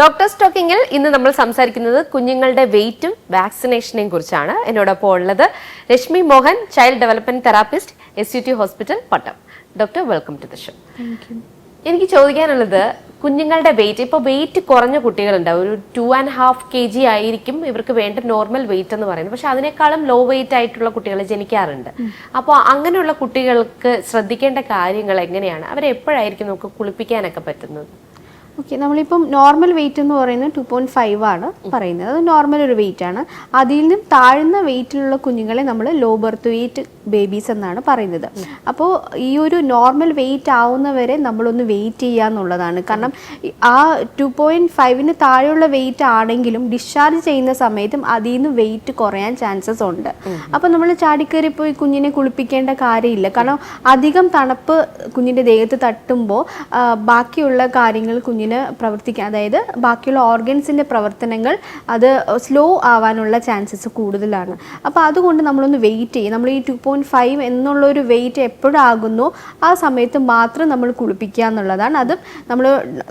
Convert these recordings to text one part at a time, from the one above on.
Doctor സ്റ്റോക്കിങ്ങിൽ ഇന്ന് നമ്മൾ സംസാരിക്കുന്നത് കുഞ്ഞുങ്ങളുടെ വെയിറ്റും വാക്സിനേഷനെയും കുറിച്ചാണ്. എന്നോടൊപ്പം ഉള്ളത് Rashmi Mohan, child development therapist, SUT hospital, Pattom. Doctor, welcome to the show. എനിക്ക് ചോദിക്കാനുള്ളത്, കുഞ്ഞുങ്ങളുടെ വെയിറ്റ്, ഇപ്പോൾ വെയിറ്റ് കുറഞ്ഞ കുട്ടികളുണ്ട്, ഒരു 2.5 kg ആയിരിക്കും ഇവർക്ക് വേണ്ട നോർമൽ വെയിറ്റ് എന്ന് പറയുന്നത്. പക്ഷെ അതിനേക്കാളും ലോ വെയിറ്റ് ആയിട്ടുള്ള കുട്ടികൾ ജനിക്കാറുണ്ട്. അപ്പോൾ അങ്ങനെയുള്ള കുട്ടികൾക്ക് ശ്രദ്ധിക്കേണ്ട കാര്യങ്ങൾ എങ്ങനെയാണ്? അവരെ എപ്പോഴായിരിക്കും നമുക്ക് കുളിപ്പിക്കാനൊക്കെ പറ്റുന്നത്? ഓക്കെ, നമ്മളിപ്പം നോർമൽ വെയിറ്റ് എന്ന് പറയുന്നത് 2.5 ആണ് പറയുന്നത്. അത് നോർമൽ ഒരു വെയിറ്റ് ആണ്. അതിൽ നിന്നും താഴ്ന്ന വെയിറ്റിലുള്ള കുഞ്ഞുങ്ങളെ നമ്മൾ ലോ ബർത്ത് വെയിറ്റ് ബേബീസ് എന്നാണ് പറയുന്നത്. അപ്പോൾ ഈ ഒരു നോർമൽ വെയിറ്റ് ആവുന്നവരെ നമ്മളൊന്ന് വെയിറ്റ് ചെയ്യുക എന്നുള്ളതാണ്. കാരണം ആ 2.5-ന് താഴെയുള്ള വെയിറ്റ് ആണെങ്കിലും ഡിസ്ചാർജ് ചെയ്യുന്ന സമയത്തും അതിൽ നിന്ന് വെയിറ്റ് കുറയാൻ ചാൻസസ് ഉണ്ട്. അപ്പോൾ നമ്മൾ ചാടിക്കയറി പോയി കുഞ്ഞിനെ കുളിപ്പിക്കേണ്ട കാര്യമില്ല. കാരണം അധികം തണുപ്പ് കുഞ്ഞിൻ്റെ ദേഹത്ത് തട്ടുമ്പോൾ ബാക്കിയുള്ള കാര്യങ്ങൾ കുഞ്ഞിന് പ്രവർത്തിക്കാൻ, അതായത് ബാക്കിയുള്ള ഓർഗൻസിൻ്റെ പ്രവർത്തനങ്ങൾ അത് സ്ലോ ആവാനുള്ള ചാൻസസ് കൂടുതലാണ്. അപ്പോൾ അതുകൊണ്ട് നമ്മളൊന്ന് വെയിറ്റ് ചെയ്യും. നമ്മൾ ഈ 2.5 എന്നുള്ളൊരു വെയിറ്റ് എപ്പോഴാകുന്നോ ആ സമയത്ത് മാത്രം നമ്മൾ കുളിപ്പിക്കുക എന്നുള്ളതാണ്. അതും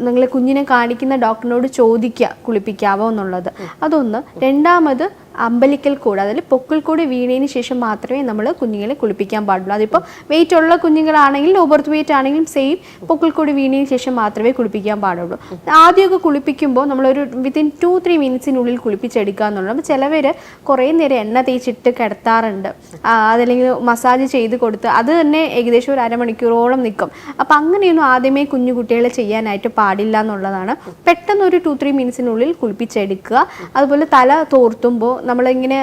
നിങ്ങൾ കുഞ്ഞിനെ കാണിക്കുന്ന ഡോക്ടറിനോട് ചോദിക്കുക കുളിപ്പിക്കാവോ എന്നുള്ളത്. അതൊന്ന്. രണ്ടാമത്, അമ്പലിക്കൽ കൂട്, അതായത് പൊക്കിൾ കൂടി വീണതിന് ശേഷം മാത്രമേ നമ്മൾ കുഞ്ഞുങ്ങളെ കുളിപ്പിക്കാൻ പാടുള്ളൂ. അതിപ്പോൾ വെയിറ്റ് ഉള്ള കുഞ്ഞുങ്ങളാണെങ്കിലും ലോ ബർത്ത് വെയിറ്റ് ആണെങ്കിലും സെയിം, പൊക്കിൾ കൂടി വീണതിന് ശേഷം മാത്രമേ കുളിപ്പിക്കാൻ പാടുള്ളൂ. ആദ്യമൊക്കെ കുളിപ്പിക്കുമ്പോൾ നമ്മളൊരു വിത്തിൻ 2-3 മിനിറ്റ്സിനുള്ളിൽ കുളിപ്പിച്ചെടുക്കുക എന്നുള്ളത്. അപ്പോൾ ചിലവർ കുറേ നേരം എണ്ണ തേച്ചിട്ട് കിടത്താറുണ്ട്, അതല്ലെങ്കിൽ മസാജ് ചെയ്ത് കൊടുത്ത് അത് തന്നെ ഏകദേശം ഒരു അരമണിക്കൂറോളം നിൽക്കും. അപ്പോൾ അങ്ങനെയൊന്നും ആദ്യമേ കുഞ്ഞു കുട്ടികളെ ചെയ്യാനായിട്ട് പാടില്ല എന്നുള്ളതാണ്. പെട്ടെന്ന് ഒരു 2-3 മിനിറ്റ്സിനുള്ളിൽ കുളിപ്പിച്ചെടുക്കുക. അതുപോലെ തല തോർത്തുമ്പോൾ നമ്മളിങ്ങനെ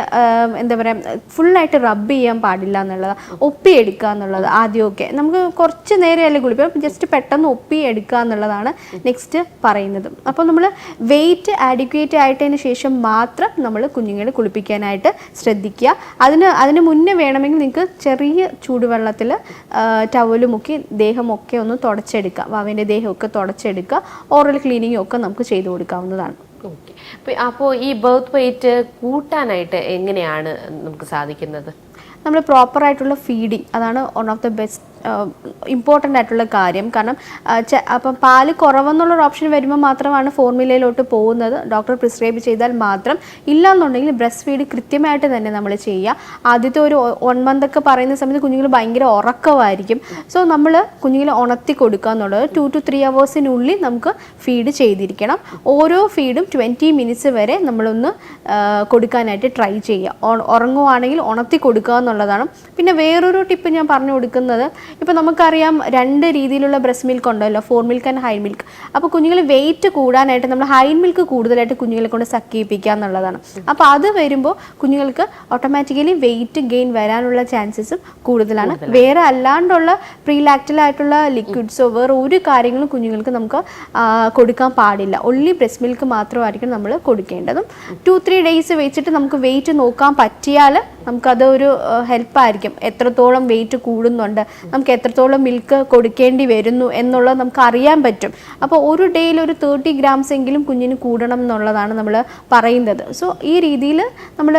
എന്താ പറയുക, ഫുള്ളായിട്ട് റബ്ബ് ചെയ്യാൻ പാടില്ല എന്നുള്ളത്, ഒപ്പിയെടുക്കുക എന്നുള്ളത്. ആദ്യമൊക്കെ നമുക്ക് കുറച്ച് നേരമല്ലേ കുളിപ്പിക്കുക, ജസ്റ്റ് പെട്ടെന്ന് ഒപ്പിയെടുക്കുക എന്നുള്ളതാണ് നെക്സ്റ്റ് പറയുന്നത്. അപ്പോൾ നമ്മൾ വെയിറ്റ് ആഡിക്വേറ്റ് ആയിട്ടതിന് ശേഷം മാത്രം നമ്മൾ കുഞ്ഞുങ്ങളെ കുളിപ്പിക്കാനായിട്ട് ശ്രദ്ധിക്കുക. അതിന് മുന്നേ വേണമെങ്കിൽ നിങ്ങൾക്ക് ചെറിയ ചൂടുവെള്ളത്തിൽ ടവല് മുക്കി ദേഹമൊക്കെ ഒന്ന് തുടച്ചെടുക്കുക, വാവിൻ്റെ ദേഹമൊക്കെ തുടച്ചെടുക്കുക. ഓറൽ ക്ലീനിങ്ങും ഒക്കെ നമുക്ക് ചെയ്തു കൊടുക്കാവുന്നതാണ്. ഓക്കെ. അപ്പോൾ ഈ ബർത്ത് വെയിറ്റ് കൂട്ടാനായിട്ട് എങ്ങനെയാണ് നമുക്ക് സാധിക്കുന്നത്? നമ്മൾ പ്രോപ്പറായിട്ടുള്ള ഫീഡിങ്, അതാണ് one of the best important ആയിട്ടുള്ള കാര്യം. കാരണം അപ്പം പാല് കുറവെന്നുള്ളൊരു ഓപ്ഷൻ വരുമ്പോൾ മാത്രമാണ് ഫോർമുലയിലോട്ട് പോകുന്നത്. ഡോക്ടർ പ്രിസ്ക്രൈബ് ചെയ്താൽ മാത്രം. ഇല്ലയെന്നുണ്ടെങ്കിൽ ബ്രസ്റ്റ് ഫീഡ് കൃത്യമായിട്ട് തന്നെ നമ്മൾ ചെയ്യുക. ആദ്യത്തെ ഒരു 1 month ഒക്കെ പറയുന്ന സമയത്ത് കുഞ്ഞുങ്ങൾ ഭയങ്കര ഉറക്കമായിരിക്കും. സോ നമ്മൾ കുഞ്ഞുങ്ങളെ ഉണർത്തി കൊടുക്കുക എന്നുള്ളത് 2 to 3 hours-നുള്ളിൽ നമുക്ക് ഫീഡ് ചെയ്തിരിക്കണം. ഓരോ ഫീഡും 20 minutes വരെ നമ്മളൊന്ന് കൊടുക്കാനായിട്ട് ട്രൈ ചെയ്യുക. ഉറങ്ങുവാണെങ്കിൽ ഉണർത്തി കൊടുക്കുക എന്നുള്ളതാണ്. പിന്നെ വേറൊരു ടിപ്പ് ഞാൻ പറഞ്ഞു കൊടുക്കുന്നത്, ഇപ്പോൾ നമുക്കറിയാം 2 രീതിയിലുള്ള ബ്രസ്റ്റ് മിൽക്ക് ഉണ്ടല്ലോ, ഫോർ മിൽക്ക് ആൻഡ് ഹൈ മിൽക്ക്. അപ്പോൾ കുഞ്ഞുങ്ങൾ വെയിറ്റ് കൂടാനായിട്ട് നമ്മൾ ഹൈ മിൽക്ക് കൂടുതലായിട്ട് കുഞ്ഞുങ്ങളെ കൊണ്ട് സക്കിയിപ്പിക്കുക എന്നുള്ളതാണ്. അപ്പോൾ അത് വരുമ്പോൾ കുഞ്ഞുങ്ങൾക്ക് ഓട്ടോമാറ്റിക്കലി വെയിറ്റ് ഗെയിൻ വരാനുള്ള ചാൻസസും കൂടുതലാണ്. വേറെ അല്ലാണ്ടുള്ള പ്രീലാക്ടലായിട്ടുള്ള ലിക്വിഡ്സോ വേറെ ഒരു കാര്യങ്ങളും കുഞ്ഞുങ്ങൾക്ക് നമുക്ക് കൊടുക്കാൻ പാടില്ല. ഒൺലി ബ്രസ്റ്റ് മിൽക്ക് മാത്രമായിരിക്കും നമ്മൾ കൊടുക്കേണ്ടതും. 2-3 days വെച്ചിട്ട് നമുക്ക് വെയിറ്റ് നോക്കാൻ പറ്റിയാൽ നമുക്കത് ഒരു ഹെൽപ്പായിരിക്കും. എത്രത്തോളം വെയിറ്റ് കൂടുന്നുണ്ട്, നമുക്ക് എത്രത്തോളം മിൽക്ക് കൊടുക്കേണ്ടി വരുന്നു എന്നുള്ളത് നമുക്ക് അറിയാൻ പറ്റും. അപ്പോൾ ഒരു ഡേയിൽ ഒരു 30 grams എങ്കിലും കുഞ്ഞിന് കൂടണം എന്നുള്ളതാണ് നമ്മൾ പറയുന്നത്. സോ ഈ രീതിയിൽ നമ്മൾ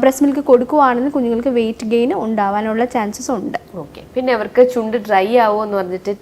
ബ്രസ്റ്റ് മിൽക്ക് കൊടുക്കുകയാണെങ്കിൽ കുഞ്ഞുങ്ങൾക്ക് വെയിറ്റ് ഗെയിൻ ഉണ്ടാവാനുള്ള ചാൻസസ് ഉണ്ട്. ഓക്കെ. പിന്നെ അവർക്ക് ചുണ്ട് ഡ്രൈ ആവുമോ എന്ന് പറഞ്ഞിട്ട്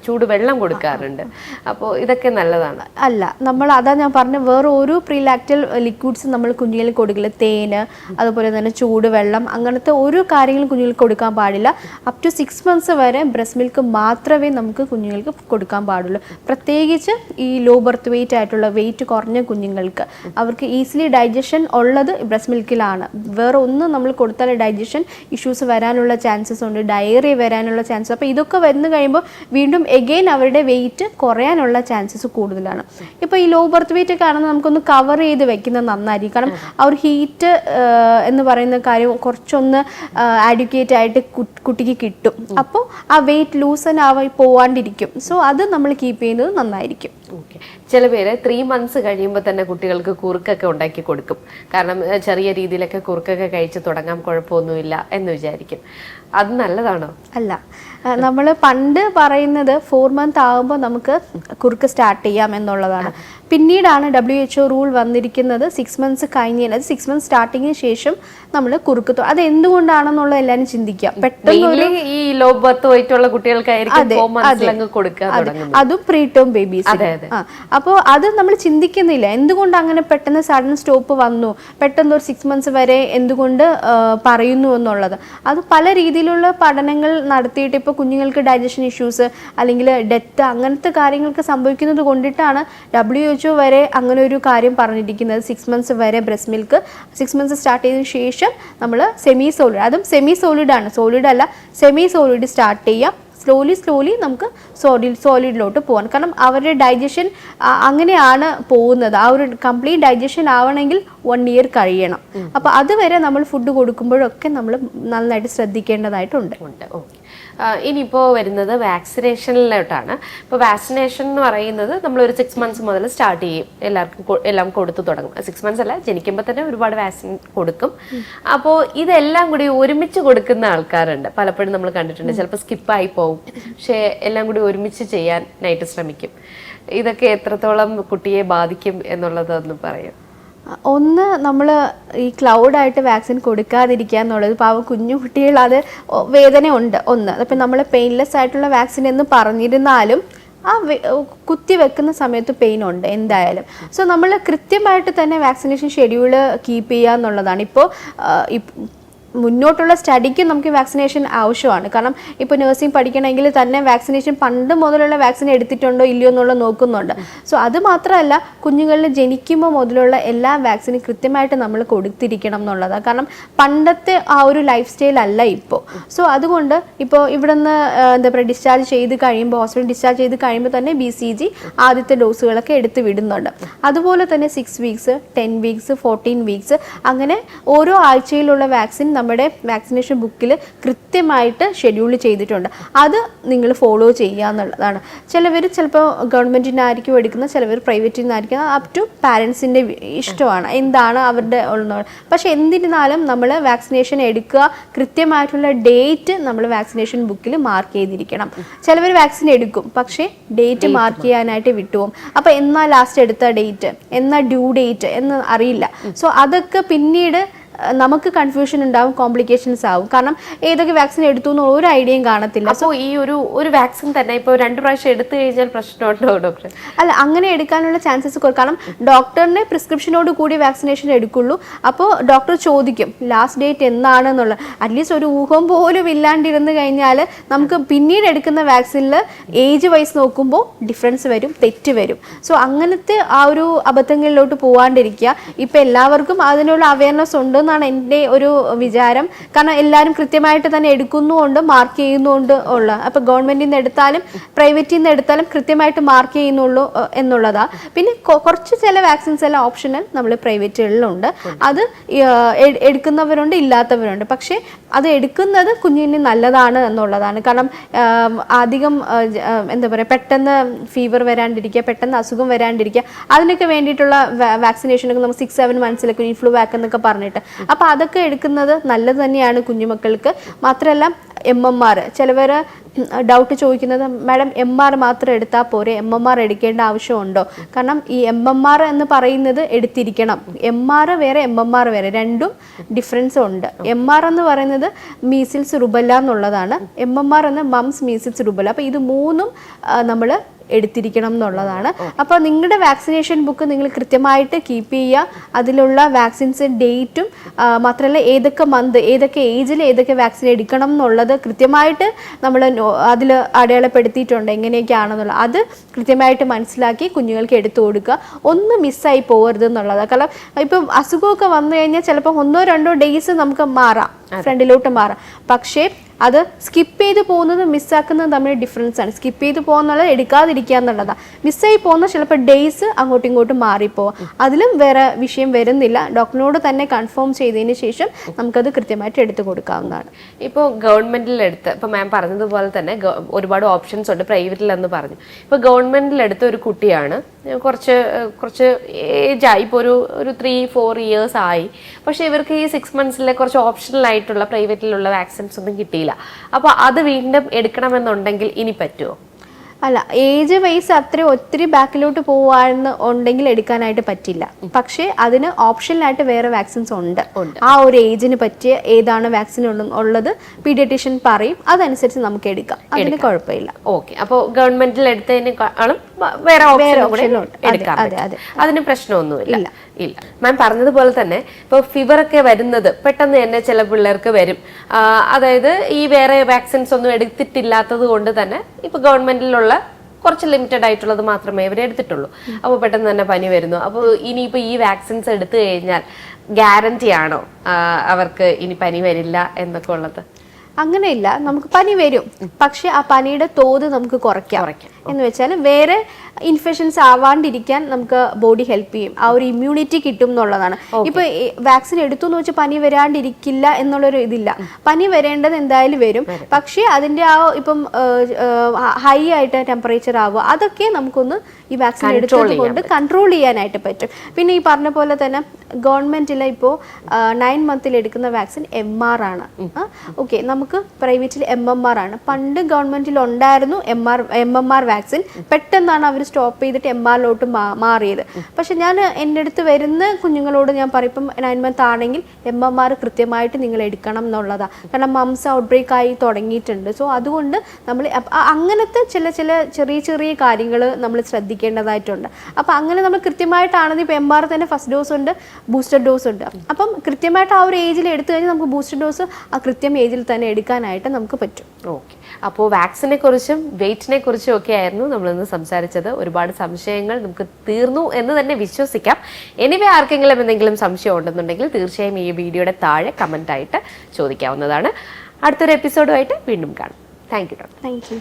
ചൂട് വെള്ളം കൊടുക്കാറുണ്ട്. അപ്പോൾ ഇതൊക്കെ നല്ലതാണ്? അല്ല, നമ്മൾ അതാ ഞാൻ പറഞ്ഞ വേറെ ഒരു പ്രീലാക്ടൽ ലിക്വിഡ്സ് നമ്മൾ കുഞ്ഞുങ്ങളിൽ കൊടുക്കില്ല. തേന്, അതുപോലെ തന്നെ ചൂടുവെള്ളം, അങ്ങനത്തെ ഒരു കാര്യങ്ങളും കുഞ്ഞുങ്ങൾക്ക് കൊടുക്കാൻ പാടില്ല. അപ് ടു 6 months വരെ ബ്രസ്റ്റ് മിൽക്ക് മാത്രമേ നമുക്ക് കുഞ്ഞുങ്ങൾക്ക് കൊടുക്കാൻ പാടുള്ളൂ. പ്രത്യേകിച്ച് ഈ ലോ ബർത്ത് വെയിറ്റ് ആയിട്ടുള്ള വെയിറ്റ് കുറഞ്ഞ കുഞ്ഞുങ്ങൾക്ക് അവർക്ക് ഈസിലി ഡൈജഷൻ ഉള്ളത് ബ്രസ്റ്റ് മിൽക്കിലാണ്. വേറെ ഒന്നും നമ്മൾ കൊടുത്താൽ ഡൈജഷൻ ഇഷ്യൂസ് വരാനുള്ള ചാൻസസ് ഉണ്ട്, ഡയറി വരാനുള്ള ചാൻസസ്. അപ്പോൾ ഇതൊക്കെ വന്നു കഴിയുമ്പോൾ വീണ്ടും എഗെയിൻ അവരുടെ വെയിറ്റ് കുറയാനുള്ള ചാൻസസ് കൂടുതലാണ്. ഇപ്പോൾ ഈ ലോ ബർത്ത് വെയിറ്റ് ഒക്കെ ആണെന്ന് നമുക്കൊന്ന് കവർ ചെയ്ത് വെക്കുന്നത് നന്നായിരിക്കും. കാരണം ആ ഒരു ഹീറ്റ് എന്ന് പറയുന്ന കാര്യം കുറച്ചൊന്ന് ആഡ്യൂക്കേറ്റ് ആയിട്ട് കുട്ടിക്ക് കിട്ടും. അപ്പോൾ ആ വെയിറ്റ് ലൂസൻ പോവാണ്ടിരിക്കും. സോ അത് നമ്മൾ കീപ്പ് ചെയ്യുന്നത് നന്നായിരിക്കും. ഓക്കെ. ചില പേര് 3 months കഴിയുമ്പോൾ തന്നെ കുട്ടികൾക്ക് കുറുക്കൊക്കെ ഉണ്ടാക്കി കൊടുക്കും. കാരണം ചെറിയ രീതിയിലൊക്കെ കുറുക്കൊക്കെ കഴിച്ച് തുടങ്ങാൻ കുഴപ്പമൊന്നുമില്ല എന്ന് വിചാരിക്കും. അത് നല്ലതാണോ? അല്ല, നമ്മൾ പണ്ട് പറയുന്നത് 4 months ആകുമ്പോൾ നമുക്ക് കുറുക്ക് സ്റ്റാർട്ട് ചെയ്യാം എന്നുള്ളതാണ്. പിന്നീടാണ് WHO റൂൾ വന്നിരിക്കുന്നത് 6 months കഴിഞ്ഞാൽ, അത് 6 months സ്റ്റാർട്ടിങ്ങിന് ശേഷം നമ്മൾ കുറുക്ക്. അത് എന്തുകൊണ്ടാണെന്നുള്ളത് എല്ലാവരും ചിന്തിക്കാം. പെട്ടെന്ന് ഈ ലോ ബർത്ത് വെയിറ്റ് ഉള്ള കുട്ടികൾക്കായിരിക്കും അതും പ്രീ ടേം ബേബീസ്. അപ്പോൾ അത് നമ്മൾ ചിന്തിക്കുന്നില്ല, എന്തുകൊണ്ട് അങ്ങനെ പെട്ടെന്ന് സഡൻ സ്റ്റോപ്പ് വന്നു, പെട്ടെന്ന് ഒരു 6 months വരെ എന്തുകൊണ്ട് പറയുന്നു എന്നുള്ളത്. അത് പല രീതിയിലുള്ള പഠനങ്ങൾ നടത്തിയിട്ട് ഇപ്പോൾ കുഞ്ഞുങ്ങൾക്ക് ഡൈജഷൻ ഇഷ്യൂസ് അല്ലെങ്കിൽ ഡെത്ത് അങ്ങനത്തെ കാര്യങ്ങൾക്ക് സംഭവിക്കുന്നത് കൊണ്ടിട്ടാണ് WHO വരെ അങ്ങനെ ഒരു കാര്യം പറഞ്ഞിരിക്കുന്നത്. 6 months വരെ ബ്രസ്റ്റ് മിൽക്ക് 6 months സ്റ്റാർട്ട് ചെയ്തതിനു ശേഷം നമ്മൾ സെമി സോളിഡ്, അതും സെമി സോളിഡ് ആണ്, സോളിഡ് അല്ല, സെമി സോളിഡ് സ്റ്റാർട്ട് ചെയ്യാം. സ്ലോലി നമുക്ക് സോളിഡിലോട്ട് പോകാൻ, കാരണം അവരുടെ ഡൈജഷൻ അങ്ങനെയാണ് പോകുന്നത്. ആ ഒരു കംപ്ലീറ്റ് ഡൈജഷൻ ആവണമെങ്കിൽ 1 year കഴിയണം. അപ്പോൾ അതുവരെ നമ്മൾ ഫുഡ് കൊടുക്കുമ്പോഴൊക്കെ നമ്മൾ നന്നായിട്ട് ശ്രദ്ധിക്കേണ്ടതായിട്ടുണ്ട്. ഇനിയിപ്പോൾ വരുന്നത് വാക്സിനേഷനിലോട്ടാണ്. ഇപ്പോൾ വാക്സിനേഷൻ എന്ന് പറയുന്നത് നമ്മളൊരു 6 months മുതൽ സ്റ്റാർട്ട് ചെയ്യും, എല്ലാം കൊടുത്തു തുടങ്ങും. 6 months അല്ല, ജനിക്കുമ്പോൾ തന്നെ ഒരുപാട് വാക്സിൻ കൊടുക്കും. അപ്പോൾ ഇതെല്ലാം കൂടി ഒരുമിച്ച് കൊടുക്കുന്ന ആൾക്കാരുണ്ട്, പലപ്പോഴും നമ്മൾ കണ്ടിട്ടുണ്ട്. ചിലപ്പോൾ സ്കിപ്പായി പോകും, പക്ഷേ എല്ലാം കൂടി ഒരുമിച്ച് ചെയ്യാനായിട്ട് ശ്രമിക്കും. ഇതൊക്കെ എത്രത്തോളം കുട്ടിയെ ബാധിക്കും എന്നുള്ളതൊന്ന് പറയും. ഒന്ന്, നമ്മൾ ഈ ക്ലൗഡായിട്ട് വാക്സിൻ കൊടുക്കാതിരിക്കുക എന്നുള്ളത്, പാവം കുഞ്ഞു കുട്ടികൾ അത് വേദന ഉണ്ട്. ഒന്ന്, അപ്പം നമ്മൾ പെയിൻലെസ് ആയിട്ടുള്ള വാക്സിൻ എന്ന് പറഞ്ഞിരുന്നാലും ആ കുത്തി വെക്കുന്ന സമയത്ത് പെയിൻ ഉണ്ട് എന്തായാലും. സോ നമ്മൾ കൃത്യമായിട്ട് തന്നെ വാക്സിനേഷൻ ഷെഡ്യൂള് കീപ്പ് ചെയ്യുക എന്നുള്ളതാണ്. ഇപ്പോൾ മുന്നോട്ടുള്ള സ്റ്റഡിക്ക് നമുക്ക് വാക്സിനേഷൻ ആവശ്യമാണ്. കാരണം ഇപ്പോൾ നഴ്സിംഗ് പഠിക്കണമെങ്കിൽ തന്നെ വാക്സിനേഷൻ പണ്ട് മുതലുള്ള വാക്സിൻ എടുത്തിട്ടുണ്ടോ ഇല്ലയോ എന്നുള്ളത് നോക്കുന്നുണ്ട്. സോ അത് മാത്രമല്ല, കുഞ്ഞുങ്ങളിൽ ജനിക്കുമ്പോൾ മുതലുള്ള എല്ലാ വാക്സിനും കൃത്യമായിട്ട് നമ്മൾ കൊടുത്തിരിക്കണം എന്നുള്ളതാണ്. കാരണം പണ്ടത്തെ ആ ഒരു ലൈഫ് സ്റ്റൈൽ അല്ല ഇപ്പോൾ. സോ അതുകൊണ്ട് ഇപ്പോൾ ഇവിടെ നിന്ന് എന്താ പറയുക, ഡിസ്ചാർജ് ചെയ്ത് കഴിയുമ്പോൾ, ഹോസ്പിറ്റൽ ഡിസ്ചാർജ് ചെയ്ത് കഴിയുമ്പോൾ തന്നെ BCG ആദ്യത്തെ ഡോസുകളൊക്കെ എടുത്ത് വിടുന്നുണ്ട്. അതുപോലെ തന്നെ 6 weeks, 10 weeks, 14 weeks അങ്ങനെ ഓരോ ആഴ്ചയിലുള്ള വാക്സിൻ നമ്മുടെ വാക്സിനേഷൻ ബുക്കിൽ കൃത്യമായിട്ട് ഷെഡ്യൂൾ ചെയ്തിട്ടുണ്ട്. അത് നിങ്ങൾ ഫോളോ ചെയ്യുക എന്നുള്ളതാണ്. ചിലവർ ചിലപ്പോൾ ഗവൺമെൻറ്റിനായിരിക്കും എടുക്കുന്നത്, ചിലവർ പ്രൈവറ്റിൽ നിന്നായിരിക്കും. അപ് ടു പാരൻസിൻ്റെ ഇഷ്ടമാണ്, എന്താണ് അവരുടെ ഉള്ളത്. പക്ഷേ എന്നിരുന്നാലും നമ്മൾ വാക്സിനേഷൻ എടുക്കുക, കൃത്യമായിട്ടുള്ള ഡേറ്റ് നമ്മൾ വാക്സിനേഷൻ ബുക്കിൽ മാർക്ക് ചെയ്തിരിക്കണം. ചിലവർ വാക്സിൻ എടുക്കും, പക്ഷേ ഡേറ്റ് മാർക്ക് ചെയ്യാനായിട്ട് വിട്ടുപോകും. അപ്പോൾ എന്നാ ലാസ്റ്റ് എടുത്ത ഡേറ്റ്, എന്നാ ഡ്യൂ ഡേറ്റ് എന്ന് അറിയില്ല. സോ അതൊക്കെ പിന്നീട് നമുക്ക് കൺഫ്യൂഷൻ ഉണ്ടാവും, കോംപ്ലിക്കേഷൻസ് ആവും. കാരണം ഏതൊക്കെ വാക്സിൻ എടുത്തു എന്ന് ഒരു ഐഡിയയും കാണത്തില്ല. അപ്പോൾ ഈ ഒരു വാക്സിൻ തന്നെ ഇപ്പോൾ 2 പ്രാവശ്യം എടുത്തു കഴിഞ്ഞാൽ പ്രശ്നമുണ്ടോ ഡോക്ടർ? അല്ല, അങ്ങനെ എടുക്കാനുള്ള ചാൻസസ് കുറവ്. കാരണം ഡോക്ടറിന്റെ പ്രിസ്ക്രിപ്ഷനോട് കൂടി വാക്സിനേഷൻ എടുക്കുള്ളൂ. അപ്പോൾ ഡോക്ടർ ചോദിക്കും ലാസ്റ്റ് ഡേറ്റ് എന്നാണെന്നുള്ളത്. അറ്റ്ലീസ്റ്റ് ഒരു ഊഹം പോലും ഇല്ലാണ്ടിരുന്ന് കഴിഞ്ഞാൽ നമുക്ക് പിന്നീട് എടുക്കുന്ന വാക്സിനിൽ ഏജ് വൈസ് നോക്കുമ്പോൾ ഡിഫറൻസ് വരും, തെറ്റ് വരും. സോ അങ്ങനത്തെ ആ ഒരു അബദ്ധങ്ങളിലോട്ട് പോവാണ്ടിരിക്കുക. ഇപ്പം എല്ലാവർക്കും അതിനുള്ള അവയർനെസ് ഉണ്ട് എന്നാണ് എൻ്റെ ഒരു വിചാരം. കാരണം എല്ലാവരും കൃത്യമായിട്ട് തന്നെ എടുക്കുന്നുമുണ്ട്, മാർക്ക് ചെയ്യുന്നുണ്ട് ഉള്ള. അപ്പോൾ ഗവൺമെൻറ്റിൽ നിന്ന് എടുത്താലും പ്രൈവറ്റിൽ നിന്ന് എടുത്താലും കൃത്യമായിട്ട് മാർക്ക് ചെയ്യുന്നുള്ളൂ എന്നുള്ളതാണ്. പിന്നെ കുറച്ച് ചില വാക്സിൻസ് എല്ലാം ഓപ്ഷണൽ നമ്മൾ പ്രൈവറ്റുകളിലുണ്ട്. അത് എടുക്കുന്നവരുണ്ട്, ഇല്ലാത്തവരുണ്ട്. പക്ഷേ അത് എടുക്കുന്നത് കുഞ്ഞിന് നല്ലതാണ് എന്നുള്ളതാണ്. കാരണം അധികം എന്താ പറയുക, പെട്ടെന്ന് ഫീവർ വരാണ്ടിരിക്കുക, പെട്ടെന്ന് അസുഖം വരാണ്ടിരിക്കുക, അതിനൊക്കെ വേണ്ടിയിട്ടുള്ള വാക്സിനേഷനൊക്കെ നമുക്ക് 6-7 months ഇൻഫ്ലൂ വാക്ക് എന്നൊക്കെ പറഞ്ഞിട്ട്. അപ്പോൾ അതൊക്കെ എടുക്കുന്നത് നല്ലത് തന്നെയാണ് കുഞ്ഞുമക്കൾക്ക്. മാത്രമല്ല MMR, ചിലവർ ഡൗട്ട് ചോദിക്കുന്നത്, മാഡം MR മാത്രം എടുത്താൽ പോരെ, MMR എടുക്കേണ്ട ആവശ്യമുണ്ടോ? കാരണം ഈ MMR എന്ന് പറയുന്നത് എടുത്തിരിക്കണം. MR വേറെ, MMR വേറെ, രണ്ടും ഡിഫറൻസ് ഉണ്ട്. MR എന്ന് പറയുന്നത് മീസിൽസ് റുബല്ല എന്നുള്ളതാണ്, MMR എന്ന് മംസ് മീസിൽസ് റുബല്ല. അപ്പോൾ ഇത് മൂന്നും നമ്മൾ എടുത്തിരിക്കണം എന്നുള്ളതാണ്. അപ്പോൾ നിങ്ങളുടെ വാക്സിനേഷൻ ബുക്ക് നിങ്ങൾ കൃത്യമായിട്ട് കീപ്പ് ചെയ്യുക. അതിലുള്ള വാക്സിൻസ് ഡേറ്റും മാത്രമല്ല ഏതൊക്കെ മന്ത്, ഏതൊക്കെ ഏജിൽ ഏതൊക്കെ വാക്സിൻ എടുക്കണം എന്നുള്ളത് കൃത്യമായിട്ട് നമ്മൾ അതിൽ അടയാളപ്പെടുത്തിയിട്ടുണ്ട്, എങ്ങനെയൊക്കെയാണെന്നുള്ളത്. അത് കൃത്യമായിട്ട് മനസ്സിലാക്കി കുഞ്ഞുങ്ങൾക്ക് എടുത്തു കൊടുക്കുക. ഒന്നും മിസ്സായി പോകരുത് എന്നുള്ളതാണ്. കാരണം ഇപ്പം അസുഖമൊക്കെ വന്നു കഴിഞ്ഞാൽ ചിലപ്പോൾ 1-2 days നമുക്ക് മാറാം, ഫ്രണ്ടിലോട്ട് മാറാം. പക്ഷേ അത് സ്കിപ്പ് ചെയ്ത് പോകുന്നത് മിസ്സാക്കുന്നത് തമ്മിൽ ഡിഫറൻസ് ആണ്. സ്കിപ്പ് ചെയ്ത് പോകുന്നത് എടുക്കാതിരിക്കുക എന്നുള്ളതാണ്. മിസ്സായി പോകുന്ന ചിലപ്പോൾ ഡേയ്സ് അങ്ങോട്ടും ഇങ്ങോട്ടും മാറിപ്പോവാം. അതിലും വേറെ വിഷയം വരുന്നില്ല. ഡോക്ടറിനോട് തന്നെ കൺഫേം ചെയ്തതിന് ശേഷം നമുക്കത് കൃത്യമായിട്ട് എടുത്തു കൊടുക്കാവുന്നതാണ്. ഇപ്പോൾ ഗവൺമെന്റിലെടുത്ത്, ഇപ്പോൾ മാം പറഞ്ഞതുപോലെ തന്നെ ഒരുപാട് ഓപ്ഷൻസ് ഉണ്ട് പ്രൈവറ്റിലെന്ന് പറഞ്ഞു. ഇപ്പോൾ ഗവൺമെന്റിലെടുത്ത ഒരു കുട്ടിയാണ്, കുറച്ച് ഏജായി, ഇപ്പോൾ ഒരു 3-4 years ആയി. പക്ഷേ ഇവർക്ക് ഈ 6 months കുറച്ച് ഓപ്ഷണൽ ആയിട്ടുള്ള പ്രൈവറ്റിലുള്ള വാക്സിൻസ് ഒന്നും കിട്ടിയില്ല. അപ്പോൾ അത് വീണ്ടും എടുക്കണമെന്നുണ്ടെങ്കിൽ ഇനി പറ്റുമോ? അല്ല, ഏജ് വൈസ് ഒത്തിരി ബാക്കിലോട്ട് പോവാന്ന് ഉണ്ടെങ്കിൽ എടുക്കാനായിട്ട് പറ്റില്ല. പക്ഷേ അതിന് ഓപ്ഷനിലായിട്ട് വേറെ വാക്സിൻസ് ഉണ്ട്. ആ ഒരു ഏജിന് പറ്റിയ ഏതാണ് വാക്സിൻ ഉള്ളത് പീഡിയാട്രീഷ്യൻ പറയും, അതനുസരിച്ച് നമുക്ക് എടുക്കാം, അതിന് കുഴപ്പമില്ല. ഓക്കെ. അപ്പോൾ ഗവൺമെന്റിൽ എടുത്തതിനേക്കാളും വേറെ ഓപ്ഷൻ കൂടെ option ഉണ്ട്. എടുക്കാൻ അതെ, പറ്റും. അതിന് പ്രശ്നമൊന്നുമില്ല. ഇല്ല. ഇല്ല. മാം പറഞ്ഞതുപോലെ തന്നെ ഇപ്പൊ ഫീവർ ഒക്കെ വരുന്നത് പെട്ടെന്ന് തന്നെ ചില പിള്ളേർക്ക് വരും. അതായത് ഈ വേറെ വാക്സിൻസ് ഒന്നും എടുത്തിട്ടില്ലാത്തത് കൊണ്ട് തന്നെ ഇപ്പൊ ഗവൺമെന്റിലുള്ള കുറച്ച് ലിമിറ്റഡ് ആയിട്ടുള്ളത് മാത്രമേ ഇവർ എടുത്തിട്ടുള്ളൂ. അപ്പോൾ പെട്ടെന്ന് തന്നെ പനി വരുന്നു. അപ്പോൾ ഇനിയിപ്പോൾ ഈ വാക്സിൻസ് എടുത്തു കഴിഞ്ഞാൽ ഗ്യാരണ്ടി ആണോ അവർക്ക് ഇനി പനി വരില്ല എന്നൊക്കെ ഉള്ളത്? അങ്ങനെയില്ല, നമുക്ക് പനി വരും, പക്ഷെ ആ പനിയുടെ തോത് നമുക്ക് കുറയ്ക്കാം. എന്ന് വെച്ചാൽ വേറെ ഇൻഫെക്ഷൻസ് ആവാണ്ടിരിക്കാൻ നമുക്ക് ബോഡി ഹെൽപ്പ് ചെയ്യും, ആ ഒരു ഇമ്മ്യൂണിറ്റി കിട്ടും എന്നുള്ളതാണ്. ഇപ്പൊ വാക്സിൻ എടുത്തു എന്ന് വെച്ചാൽ പനി വരാണ്ടിരിക്കില്ല എന്നുള്ളൊരു ഇതില്ല. പനി വരേണ്ടത് എന്തായാലും വരും, പക്ഷേ അതിന്റെ ആ ഇപ്പം ഹൈ ആയിട്ട് ടെമ്പറേച്ചർ ആവുക അതൊക്കെ നമുക്കൊന്ന് ഈ വാക്സിൻ എടുത്തത് കൊണ്ട് കൺട്രോൾ ചെയ്യാനായിട്ട് പറ്റും. പിന്നെ ഈ പറഞ്ഞ പോലെ തന്നെ ഗവൺമെന്റിൽ ഇപ്പോൾ 9 മന്തിൽ എടുക്കുന്ന വാക്സിൻ MR ആണ്. ഓക്കെ, നമുക്ക് പ്രൈവറ്റിൽ MMR ആണ്. പണ്ട് ഗവൺമെന്റിൽ ഉണ്ടായിരുന്നു MMR വാക്സിൻ, പെട്ടെന്നാണ് അവർ സ്റ്റോപ്പ് ചെയ്തിട്ട് MR-ലോട്ട് മാറിയത്. പക്ഷെ ഞാൻ എൻ്റെ അടുത്ത് വരുന്ന കുഞ്ഞുങ്ങളോട് ഞാൻ പറയും, ഇപ്പം 9 മന്ത് ആണെങ്കിൽ MMR കൃത്യമായിട്ട് നിങ്ങൾ എടുക്കണം എന്നുള്ളതാണ്. കാരണം മംസ് ഔട്ട് ബ്രേക്ക് ആയി തുടങ്ങിയിട്ടുണ്ട്. സോ അതുകൊണ്ട് നമ്മൾ അങ്ങനത്തെ ചില ചെറിയ ചെറിയ കാര്യങ്ങൾ നമ്മൾ ശ്രദ്ധിക്കേണ്ടതായിട്ടുണ്ട്. അപ്പം അങ്ങനെ നമ്മൾ കൃത്യമായിട്ടാണെങ്കിൽ ഇപ്പോൾ MR തന്നെ ഫസ്റ്റ് ഡോസ് ഉണ്ട്, ബൂസ്റ്റർ ഡോസ് ഉണ്ട്. അപ്പം കൃത്യമായിട്ട് ആ ഒരു ഏജിൽ എടുത്തു കഴിഞ്ഞാൽ നമുക്ക് ബൂസ്റ്റർ ഡോസ് ആ കൃത്യം ഏജിൽ തന്നെ എടുക്കാനായിട്ട് നമുക്ക് പറ്റും. ഓക്കെ, അപ്പോൾ വാക്സിനെ കുറിച്ചും വെയിറ്റിനെ കുറിച്ചും ഒക്കെ ആയിരുന്നു നമ്മളിന്ന് സംസാരിച്ചത്. ഒരുപാട് സംശയങ്ങൾ നമുക്ക് തീർന്നു എന്ന് തന്നെ വിശ്വസിക്കാം. എനിവേ ആർക്കെങ്കിലും എന്തെങ്കിലും സംശയം ഉണ്ടെന്നുണ്ടെങ്കിൽ തീർച്ചയായും ഈ വീഡിയോയുടെ താഴെ കമൻ്റ് ആയിട്ട് ചോദിക്കാവുന്നതാണ്. അടുത്തൊരു എപ്പിസോഡുമായിട്ട് വീണ്ടും കാണാം. Thank you. Thank you.